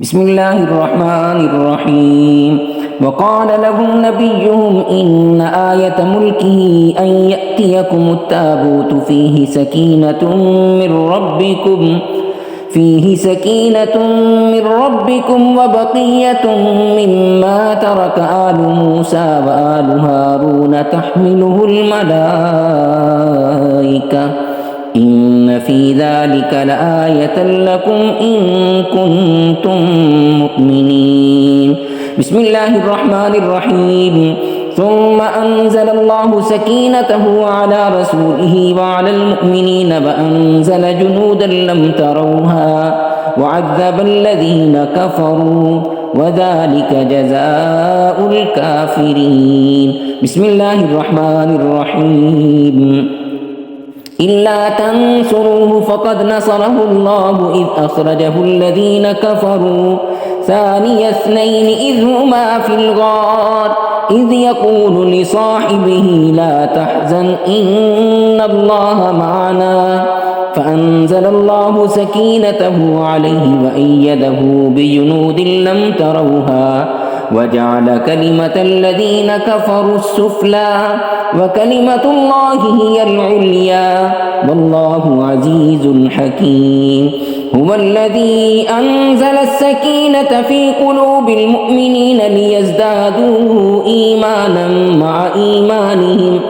بسم الله الرحمن الرحيم. وقال لهم نبيهم إن آية ملكه أن يأتيكم التابوت فيه سكينة من ربكم وبقية مما ترك آل موسى وآل هارون تحمله الملائكة إن في ذلك لآية لكم إن كنتم مؤمنين. بسم الله الرحمن الرحيم. ثم أنزل الله سكينته على رسوله وعلى المؤمنين وأنزل جنودا لم تروها وعذب الذين كفروا وذلك جزاء الكافرين. بسم الله الرحمن الرحيم. إلا تنصروه فقد نصره الله إذ أخرجه الذين كفروا ثاني اثنين إذ هما في الغار إذ يقول لصاحبه لا تحزن إن الله معنا فأنزل الله سكينته عليه وأيده بجنود لم تروها وجعل كلمة الذين كفروا السفلى وكلمة الله هي العليا والله عزيز حكيم. هو الذي أنزل السكينة في قلوب المؤمنين ليزدادوا إيمانا مع إيمانهم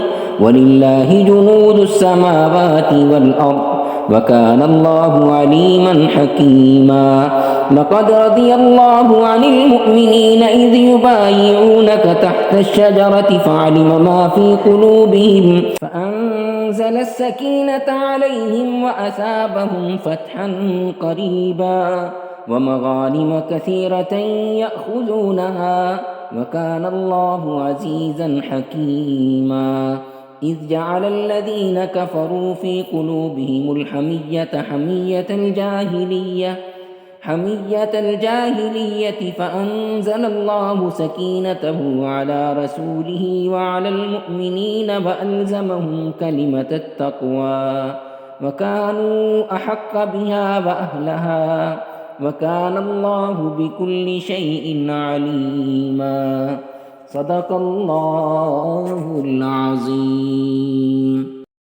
ولله جنود السماوات والأرض وكان الله عليما حكيما. لقد رضي الله عن المؤمنين إذ يبايعونك تحت الشجرة فعلم ما في قلوبهم فأنزل السكينة عليهم وأثابهم فتحا قريبا ومغانم كثيرة يأخذونها وكان الله عزيزا حكيما. إذ جعل الذين كفروا في قلوبهم الحمية حمية الجاهلية فأنزل الله سكينته على رسوله وعلى المؤمنين وألزمهم كلمة التقوى وكانوا أحق بها وأهلها وكان الله بكل شيء عليما. صدق الله العظيم.